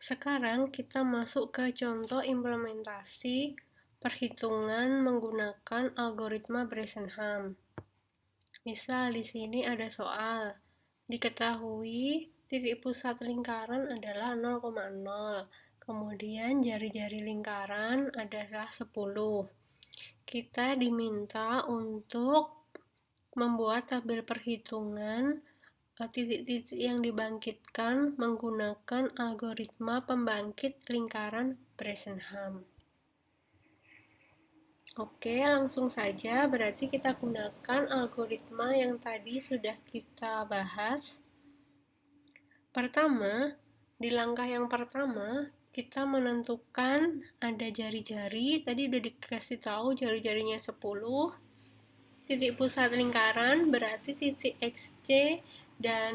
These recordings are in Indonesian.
Sekarang kita masuk ke contoh implementasi perhitungan menggunakan algoritma Bresenham. Misal di sini ada soal, diketahui titik pusat lingkaran adalah 0,0, kemudian jari-jari lingkaran adalah 10. Kita diminta untuk membuat tabel perhitungan titik-titik yang dibangkitkan menggunakan algoritma pembangkit lingkaran Bresenham. Oke, langsung saja. Berarti kita gunakan algoritma yang tadi sudah kita bahas. Pertama, di langkah yang pertama, kita menentukan ada jari-jari. Tadi udah dikasih tahu jari-jarinya 10. Titik pusat lingkaran berarti titik XC dan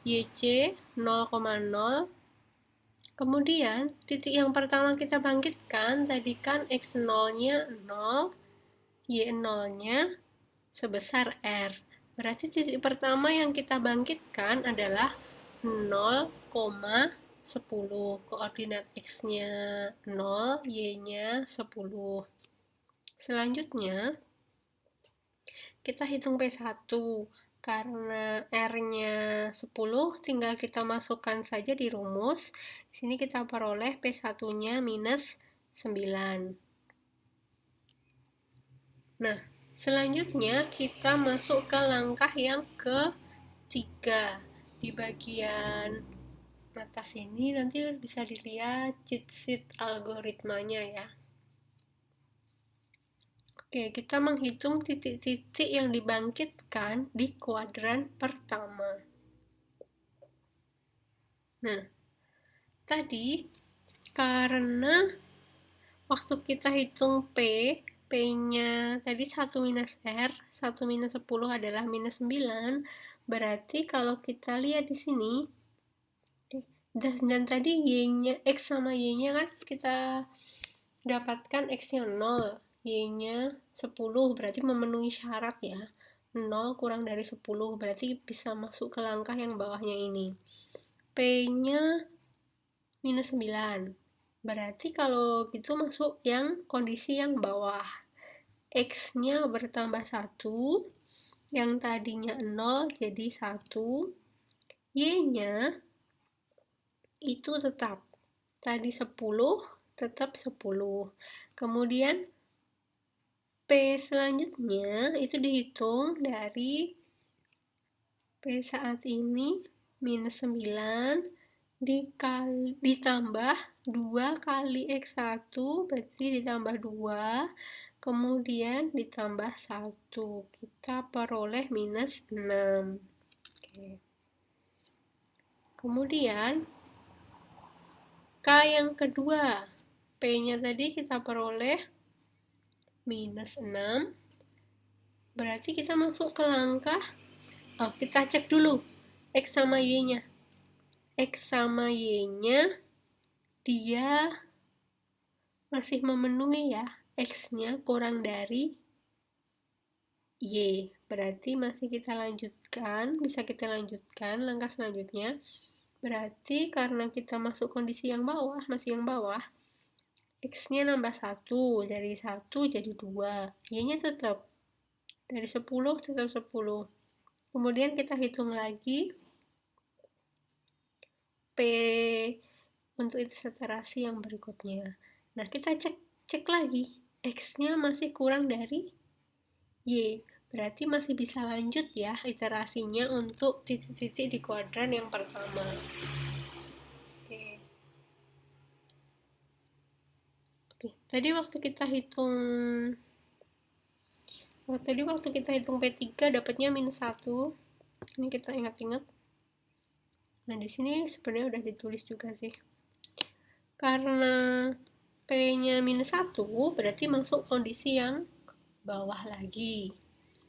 YC 0,0. Kemudian titik yang pertama kita bangkitkan tadi kan X0-nya 0, Y0-nya sebesar R. Berarti titik pertama yang kita bangkitkan adalah 0,10. Koordinat X-nya 0, Y-nya 10. Selanjutnya kita hitung P1. Karena R-nya 10, tinggal kita masukkan saja di rumus. Di sini kita peroleh P1-nya minus 9. Nah, selanjutnya kita masuk ke langkah yang ketiga. Di bagian atas ini nanti bisa dilihat cheat sheet algoritmanya ya. Oke, kita menghitung titik-titik yang dibangkitkan di kuadran pertama. Nah, tadi karena waktu kita hitung P-nya tadi 1 minus R, 1 minus 10 adalah minus 9, berarti kalau kita lihat di sini, dan tadi Y-nya, X sama Y-nya kan kita dapatkan X-nya 0, Y-nya 10, berarti memenuhi syarat ya. 0 kurang dari 10, berarti bisa masuk ke langkah yang bawahnya ini. P-nya minus 9. Berarti kalau gitu masuk yang kondisi yang bawah. X-nya bertambah 1, yang tadinya 0 jadi 1. Y-nya itu tetap. Tadi 10, tetap 10. Kemudian P selanjutnya itu dihitung dari P saat ini minus 9 ditambah 2 kali X1 berarti ditambah 2, kemudian ditambah 1, kita peroleh minus 6. Oke. Kemudian K yang kedua, P-nya tadi kita peroleh minus 6, berarti kita masuk ke langkah, kita cek dulu X sama Y-nya. X sama Y-nya dia masih memenuhi ya, X-nya kurang dari Y, berarti masih kita lanjutkan, bisa kita lanjutkan langkah selanjutnya. Berarti karena kita masuk kondisi yang bawah, masih yang bawah, X-nya nambah 1, dari 1 jadi 2, Y-nya tetap dari 10 tetap 10. Kemudian kita hitung lagi P untuk iterasi yang berikutnya. Nah, kita cek lagi, X-nya masih kurang dari Y, berarti masih bisa lanjut ya iterasinya untuk titik-titik di kuadran yang pertama. Oke. Tadi waktu kita hitung P3 dapatnya minus 1. Ini kita ingat-ingat. Nah, di sini sebenarnya udah ditulis juga sih. Karena P-nya minus 1, berarti masuk kondisi yang bawah lagi.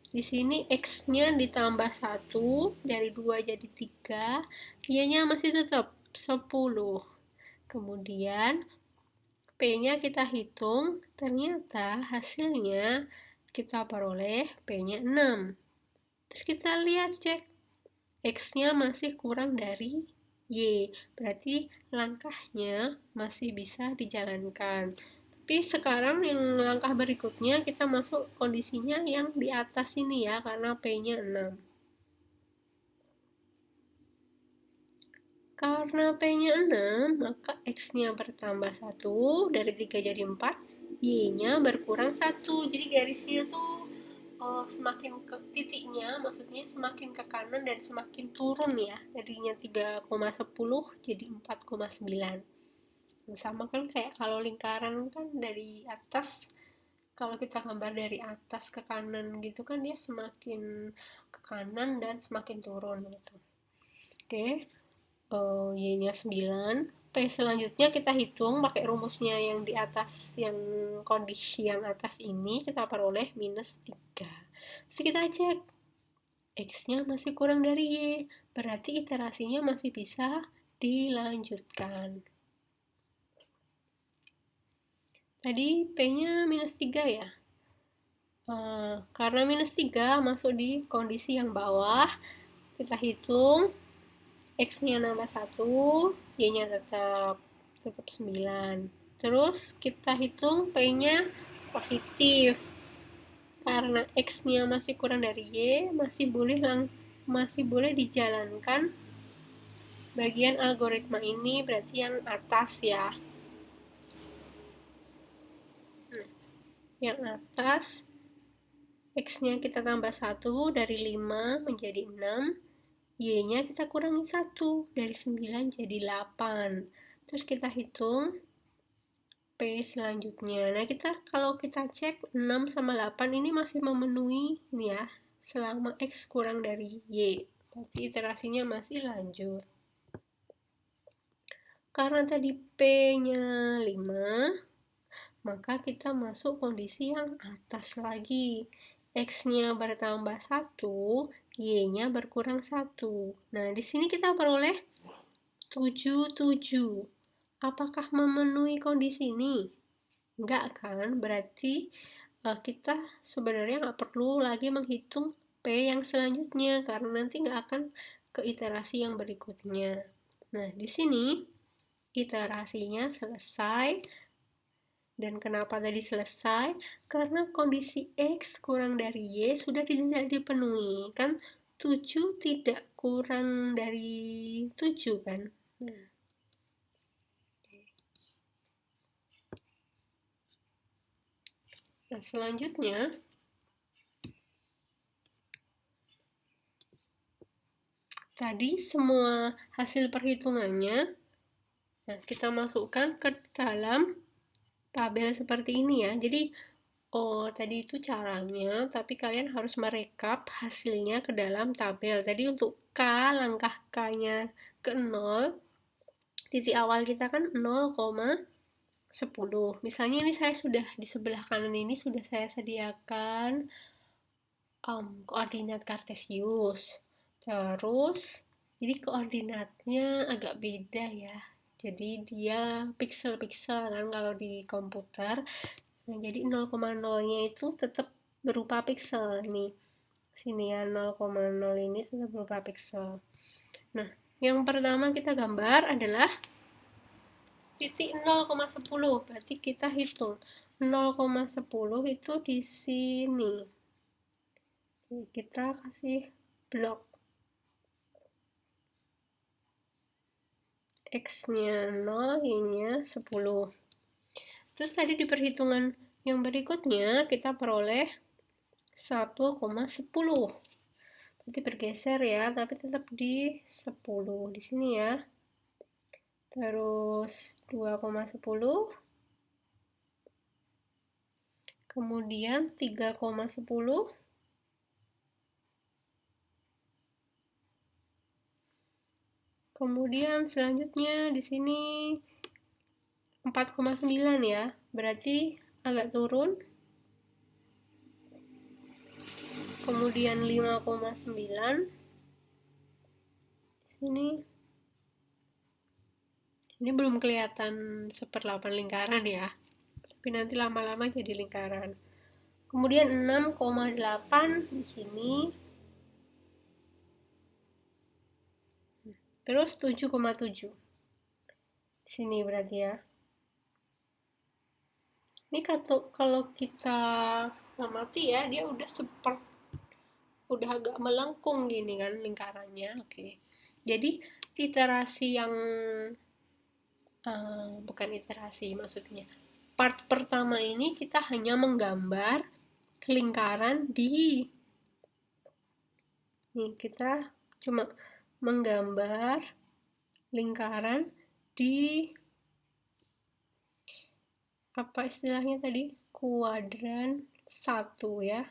Di sini X-nya ditambah 1, dari 2 jadi 3, Y-nya masih tetap 10. Kemudian P-nya kita hitung, ternyata hasilnya kita peroleh P-nya 6. Terus kita lihat cek, X-nya masih kurang dari Y. Berarti langkahnya masih bisa dijalankan. Tapi sekarang yang langkah berikutnya kita masuk kondisinya yang di atas ini ya, karena P-nya 6. Karena P-nya 6, maka X-nya bertambah 1, dari 3 jadi 4, Y-nya berkurang 1. Jadi garisnya tuh semakin ke titiknya, maksudnya semakin ke kanan dan semakin turun ya. Tadinya 3,10 jadi 4,9. Sama kan kayak kalau lingkaran kan dari atas, kalau kita gambar dari atas ke kanan gitu kan dia semakin ke kanan dan semakin turun gitu. Oke. Y-nya 9. P selanjutnya kita hitung pakai rumusnya yang di atas, yang kondisi yang atas ini kita peroleh minus 3. Terus kita cek, X-nya masih kurang dari Y, berarti iterasinya masih bisa dilanjutkan. Tadi P-nya minus 3 ya. Karena minus 3 masuk di kondisi yang bawah, kita hitung X-nya nambah 1, Y-nya tetap 9. Terus kita hitung P-nya positif. Karena X-nya masih kurang dari Y, masih boleh dijalankan bagian algoritma ini, berarti yang atas ya. Yang atas, X-nya kita tambah 1, dari 5 menjadi 6. Y-nya kita kurangi 1, dari 9 jadi 8. Terus kita hitung P selanjutnya. Nah, kalau kita cek 6 sama 8 ini masih memenuhi nih ya, selama X kurang dari Y. Berarti iterasinya masih lanjut. Karena tadi P-nya 5, maka kita masuk kondisi yang atas lagi. X-nya bertambah 1, Y-nya berkurang 1. Nah, di sini kita peroleh 7, 7. Apakah memenuhi kondisi ini? Enggak kan? Berarti kita sebenarnya nggak perlu lagi menghitung P yang selanjutnya, karena nanti nggak akan ke iterasi yang berikutnya. Nah, di sini iterasinya selesai. Dan kenapa tadi selesai? Karena kondisi X kurang dari Y sudah tidak dipenuhi. Kan 7 tidak kurang dari 7 kan? Nah, selanjutnya tadi semua hasil perhitungannya, nah, kita masukkan ke dalam tabel seperti ini ya. Jadi, tadi itu caranya, tapi kalian harus merekap hasilnya ke dalam tabel. Tadi untuk K, langkah K-nya ke 0, titik awal kita kan 0,10. Misalnya ini saya sudah di sebelah kanan ini sudah saya sediakan koordinat kartesius. Terus, jadi koordinatnya agak beda ya. Jadi dia pixel-pixel kan kalau di komputer. Nah, jadi 0,0-nya itu tetap berupa pixel nih. Sini ya, 0,0 ini tetap berupa pixel. Nah, yang pertama kita gambar adalah titik 0,10. Berarti kita hitung 0,10 itu di sini. Kita kasih blok X-nya 0, Y-nya 10. Terus tadi di perhitungan yang berikutnya kita peroleh 1,10. Berarti bergeser ya, tapi tetap di 10 di sini ya. Terus 2,10. Kemudian 3,10. Kemudian selanjutnya di sini 4,9 ya. Berarti agak turun. Kemudian 5,9. Di sini ini belum kelihatan seperlapan lingkaran ya. Tapi nanti lama-lama jadi lingkaran. Kemudian 6,8 di sini. terus 7,7 di sini berarti ya. Ini kalau kita amati ya, dia udah agak melengkung gini kan lingkarannya. Oke. Jadi iterasi yang bukan iterasi maksudnya. Part pertama ini kita hanya menggambar lingkaran kita cuma menggambar lingkaran di apa istilahnya tadi? Kuadran 1 ya.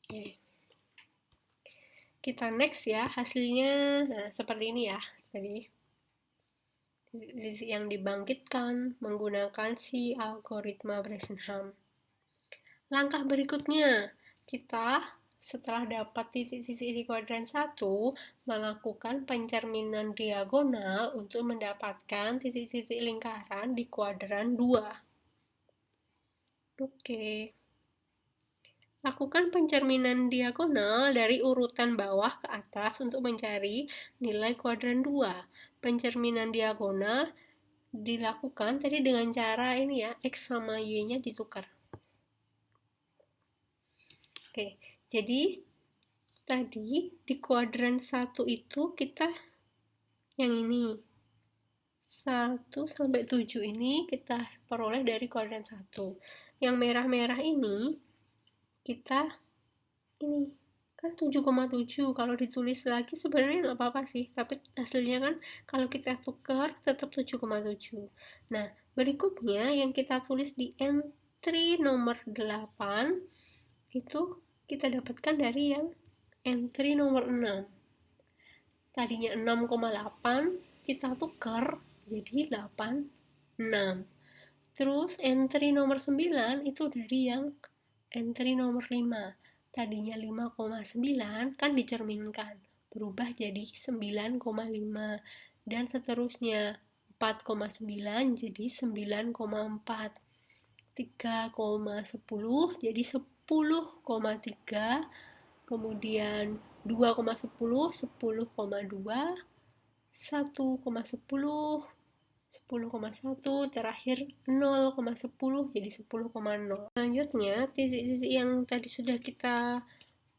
Oke. Kita next ya, hasilnya seperti ini ya tadi. Yang dibangkitkan menggunakan si algoritma Bresenham. Langkah berikutnya, kita setelah dapat titik-titik di kuadran 1, melakukan pencerminan diagonal untuk mendapatkan titik-titik lingkaran di kuadran 2. Oke. Lakukan pencerminan diagonal dari urutan bawah ke atas untuk mencari nilai kuadran 2. Pencerminan diagonal dilakukan tadi dengan cara ini ya, X sama Y-nya ditukar. Oke, jadi tadi di kuadran 1 itu kita yang ini 1 sampai 7 ini kita peroleh dari kuadran 1. Yang merah-merah ini kita ini kan 7,7, kalau ditulis lagi sebenarnya nggak apa-apa sih, tapi hasilnya kan kalau kita tukar tetap 7,7. Nah, berikutnya yang kita tulis di entry nomor 8 itu kita dapatkan dari yang entry nomor 6. Tadinya 6,8 kita tukar jadi 8,6. Terus entry nomor 9 itu dari yang entry nomor 5. Tadinya 5,9 kan dicerminkan, berubah jadi 9,5 dan seterusnya. 4,9 jadi 9,4. 3,10 jadi 10,3. Kemudian 2,10 10,2, 1,10 10,1, terakhir 0,10 jadi 10,0. Selanjutnya, titik-titik yang tadi sudah kita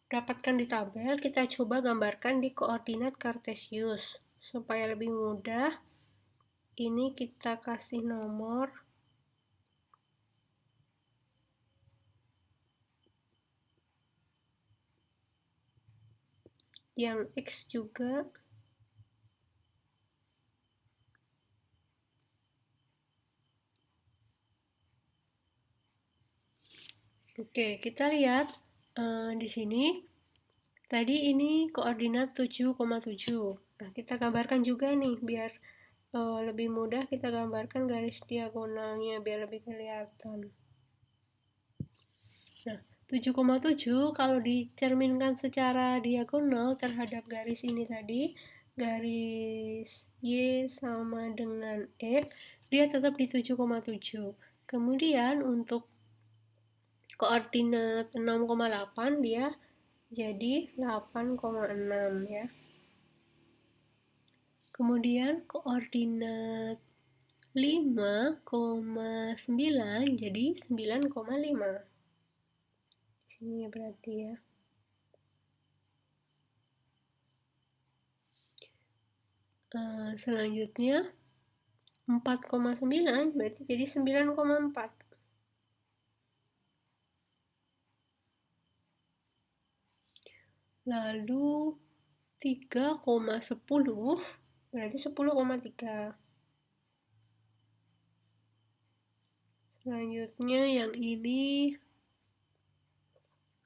dapatkan di tabel, kita coba gambarkan di koordinat Kartesius. Supaya lebih mudah, ini kita kasih nomor yang X juga. Oke, kita lihat di sini. Tadi ini koordinat 7,7. Nah, kita gambarkan juga nih biar lebih mudah, kita gambarkan garis diagonalnya biar lebih kelihatan. Nah, 7,7 kalau dicerminkan secara diagonal terhadap garis ini tadi, garis Y sama dengan X, dia tetap di 7,7. Kemudian untuk koordinat 6,8 dia jadi 8,6 ya. Kemudian koordinat 5,9 jadi 9,5. Di sini ya berarti ya. Selanjutnya 4,9 berarti jadi 9,4. Lalu 3,10 berarti 10,3. Selanjutnya yang ini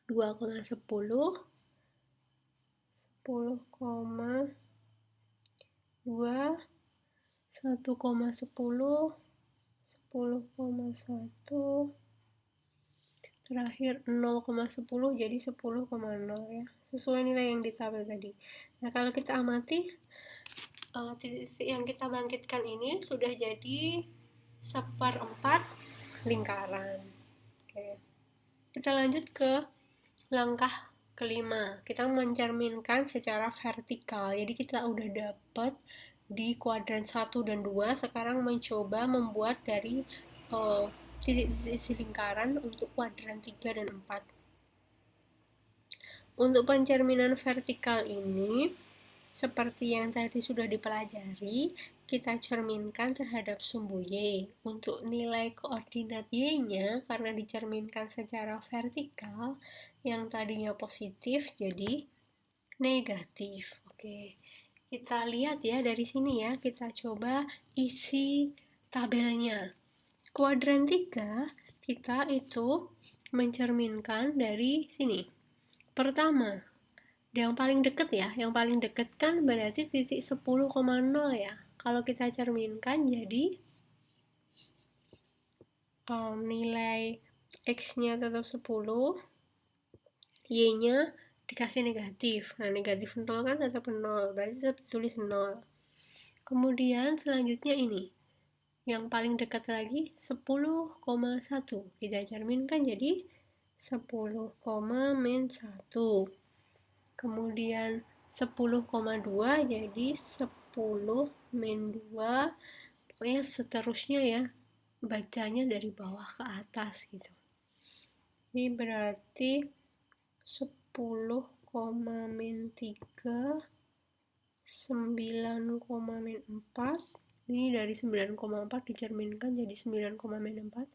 2,10 10,2 1,10 10,1 terakhir 0,10 jadi 10,0 ya, sesuai nilai yang di tabel tadi. Nah, kalau kita amati titik yang kita bangkitkan ini sudah jadi 1/4 lingkaran. Oke. Kita lanjut ke langkah Kelima, kita mencerminkan secara vertikal. Jadi kita udah dapat di kuadran 1 dan 2, sekarang mencoba membuat dari titik-titik lingkaran untuk kuadran 3 dan 4. Untuk pencerminan vertikal ini, seperti yang tadi sudah dipelajari, kita cerminkan terhadap sumbu Y. Untuk nilai koordinat Y-nya, karena dicerminkan secara vertikal, yang tadinya positif jadi negatif. Oke, kita lihat ya dari sini ya, kita coba isi tabelnya. Kuadran 3, kita itu mencerminkan dari sini. Pertama, yang paling deket ya, yang paling deket kan berarti titik 10,0 ya. Kalau kita cerminkan jadi nilai X-nya tetap 10, Y-nya dikasih negatif. Nah, negatif 0 kan tetap 0, berarti tetap tulis 0. Kemudian selanjutnya ini, yang paling dekat lagi 10,1. Kita cerminkan jadi 10, min 1. Kemudian 10,2 jadi 10 min 2. Pokoknya seterusnya ya, bacanya dari bawah ke atas gitu. Ini berarti 10, min 3, 9, min 4. Ini dari 9,4 dicerminkan jadi 9, min 4.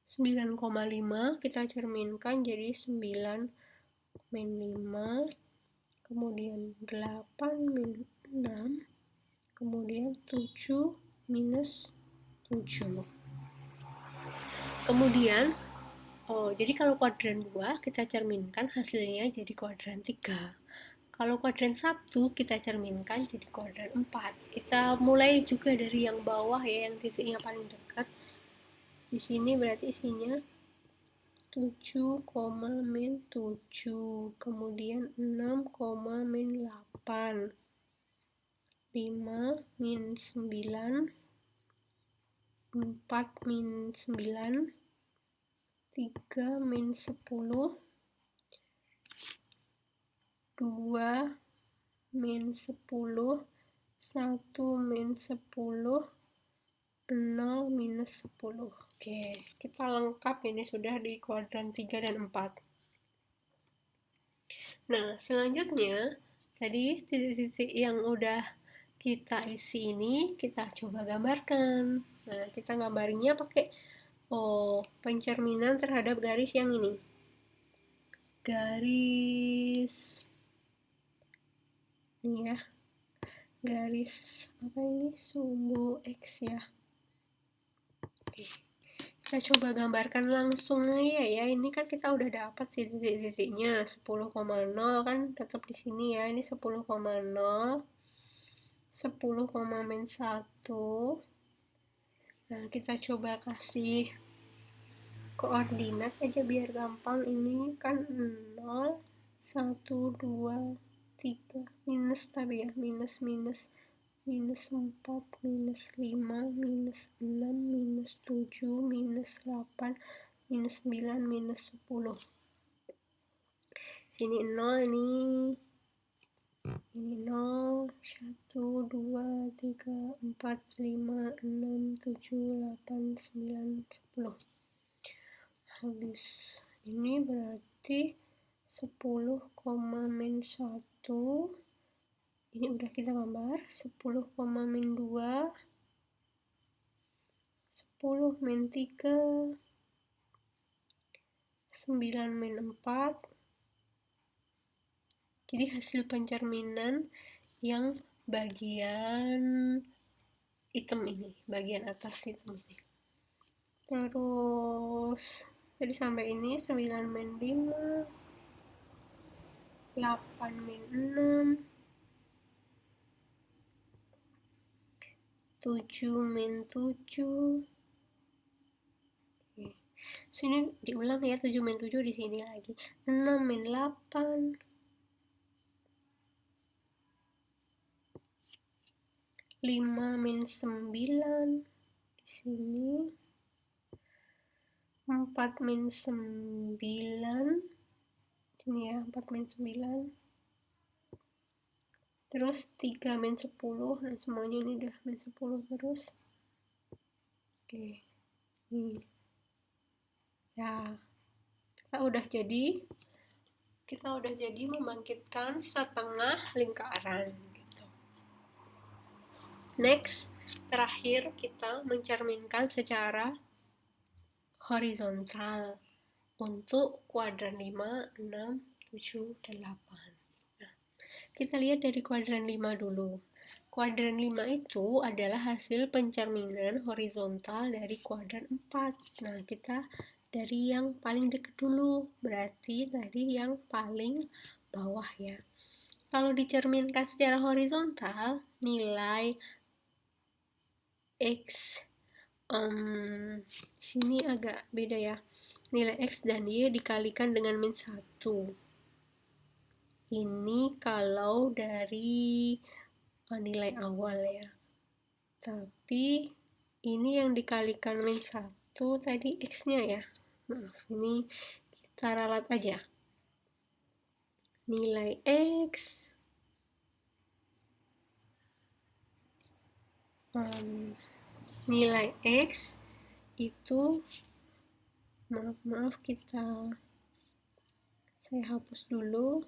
9,5 kita cerminkan jadi 9, min 5. Kemudian 8, min 6. Kemudian 7, minus 7. Kemudian, jadi kalau kuadran 2 kita cerminkan hasilnya jadi kuadran 3. Kalau kuadran 1 kita cerminkan jadi kuadran 4. Kita mulai juga dari yang bawah ya, yang titiknya paling dekat. Di sini berarti isinya 7, min 7. Kemudian 6, min 8. 5, min 9. 4, min 9. 3, min 10. 2, min 10. 1, min 10. 0, minus 10. Oke, kita lengkap ini sudah di kuadran 3 dan 4. Nah, selanjutnya, tadi titik-titik yang udah kita isi ini, kita coba gambarkan. Nah, kita gambarnya pakai pencerminan terhadap garis yang ini. Garis, ini ya, garis apa ini, sumbu X ya. Oke, kita coba gambarkan langsung aja ya. Ini kan kita udah dapat sih titik-titiknya 10,0 kan tetap di sini ya. Ini 10,0, 10, min 1. Nah, kita coba kasih koordinat aja biar gampang. Ini kan 0, 1, 2, 3, minus tapi ya, minus 4, minus 5, minus 6, minus 7, minus 8, minus 9, minus 10. Sini 0, ini 0, 1, 2, 3, 4, 5, 6, 7, 8, 9, 10. Habis ini berarti 10, min 1. Ini udah kita gambar. 10, min 2. 10, min 3. 9, min 4. Jadi hasil pencerminan yang bagian hitam ini, bagian atas hitam ini. Terus jadi sampai ini 9, min 5. 8, min 6. 7, min 7. Sini diulang ya, 7, min 7 di sini lagi. 6, min 8. 5, min 9 di sini. 4, min 9 Ini ya, 4 min 9. Terus 3 min 10. Nah, semuanya ini udah min 10 terus. Oke. Nih. Ya. Kita udah jadi membangkitkan setengah lingkaran gitu. Next, terakhir kita mencerminkan secara horizontal untuk kuadran 5, 6, 7, dan 8. Nah, kita lihat dari kuadran 5 dulu. Kuadran 5 itu adalah hasil pencerminan horizontal dari kuadran 4. Nah, kita dari yang paling dekat dulu, berarti tadi yang paling bawah ya. Kalau dicerminkan secara horizontal, nilai X sini agak beda ya. Nilai X dan Y dikalikan dengan min 1. Ini kalau dari nilai awal ya. Tapi ini yang dikalikan min 1 tadi X-nya ya. Maaf, ini kita ralat aja. Nilai X nilai X itu maaf saya hapus dulu.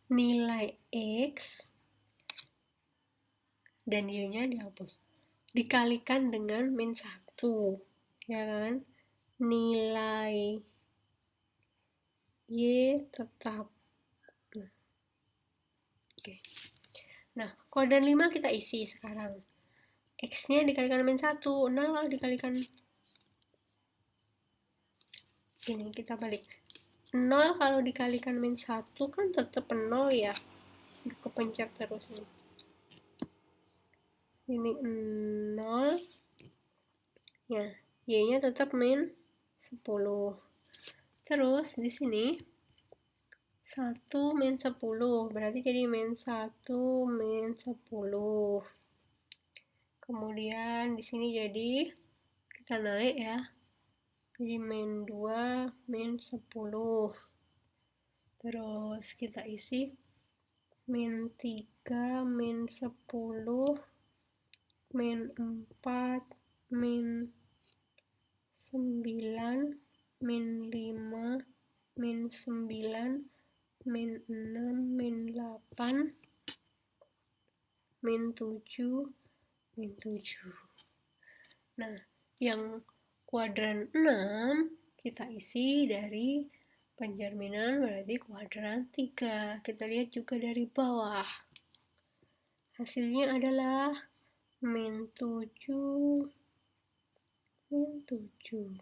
Nilai X dan Y-nya dihapus. Dikalikan dengan min 1, ya kan? Nilai Y tetap. Oke. Nah, kuadran 5 kita isi sekarang. X-nya dikalikan min 1, 0 dikalikan ini kita balik. 0 kalau dikalikan min 1 kan tetap 0 ya. Kepencet terus nih. Ini 0. Ya, Y-nya tetap min 10. Terus di sini 1 min 10, berarti jadi min 1 min 10. Kemudian di sini jadi kita naik ya. Jadi min 2 min 10. Terus kita isi min 3 min 10 min 4 min 9 min 5 min 9 min 6 min 8 min 7 min 7. Nah, yang kuadran 6 kita isi dari pencerminan berarti kuadran 3. Kita lihat juga dari bawah. Hasilnya adalah min 7 min 7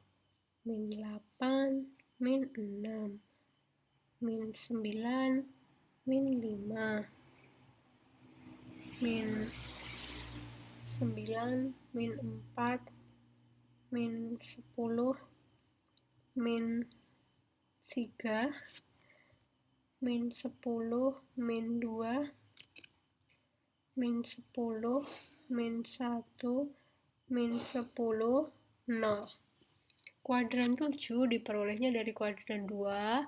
min 8 min 6 min 9 min 5 min 9 min 4 min 10 min 3 min 10 min 2 min 10 min 1 min 10 0. Kuadran 7 diperolehnya dari kuadran 2,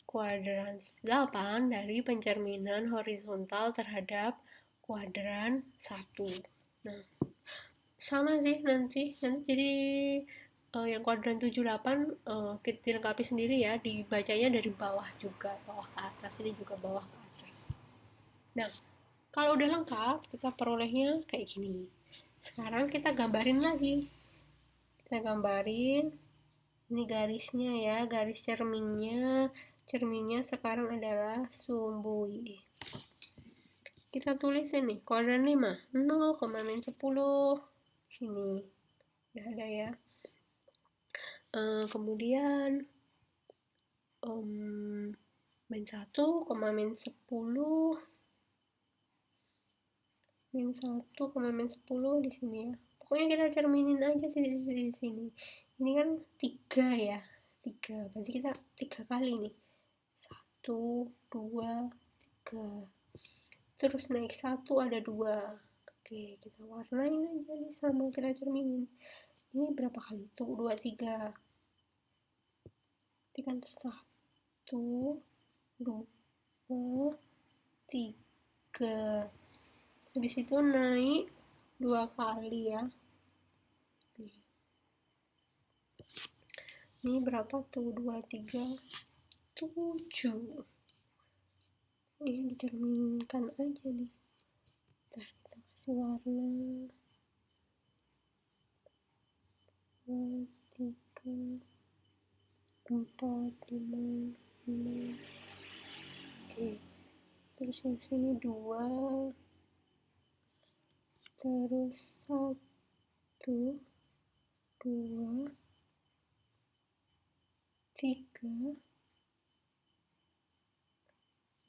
kuadran 8 dari pencerminan horizontal terhadap kuadran 1. Nah, sama sih nanti jadi yang kuadran 7, 8 kita dilengkapi sendiri ya, dibacanya dari bawah juga, bawah ke atas, ini juga bawah ke atas. Nah, kalau udah lengkap, kita perolehnya kayak gini. Sekarang kita gambarin lagi. Kita gambarin, ini garisnya ya, garis cerminnya. Cerminnya sekarang adalah sumbu Y. Kita tulis ini, kuadran 5, 0, min 10. Sini, udah ada ya. Kemudian min 1, min 10. Min 1, min 10 di sini ya. Pokoknya kita cerminin aja di sini. Ini kan 3 ya. 3. Berarti kita 3 kali nih. 1, 2, 3. Terus naik 1 ada 2. Oke, kita warnain aja nih sama kita cerminin. Ini berapa kali tuh? 2, 3. Berarti kan 1, 2, 3. Habis itu naik 2 kali ya. Ini berapa tuh? 2, 3, 7. Ini dicerminkan aja nih. Ntar kita kasih warna. 2, 3, 4, 5, 6. Oke. Terus yang sini 2. Terus 1, 2, 3,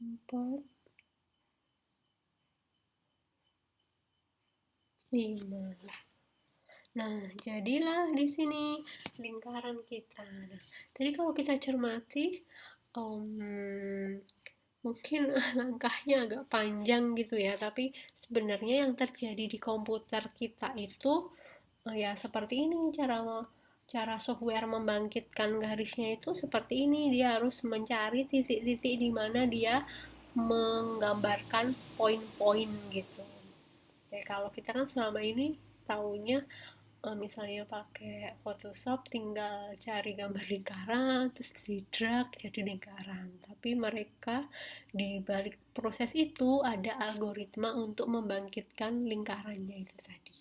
4, 5. Nah, jadilah di sini lingkaran kita. Nah, tadi kalau kita cermati, mungkin langkahnya agak panjang gitu ya, tapi sebenarnya yang terjadi di komputer kita itu ya seperti ini, cara software membangkitkan garisnya itu seperti ini. Dia harus mencari titik-titik di mana dia menggambarkan poin-poin gitu. Ya, kalau kita kan selama ini taunya misalnya pakai Photoshop tinggal cari gambar lingkaran terus di drag jadi lingkaran, tapi mereka di balik proses itu ada algoritma untuk membangkitkan lingkarannya itu tadi.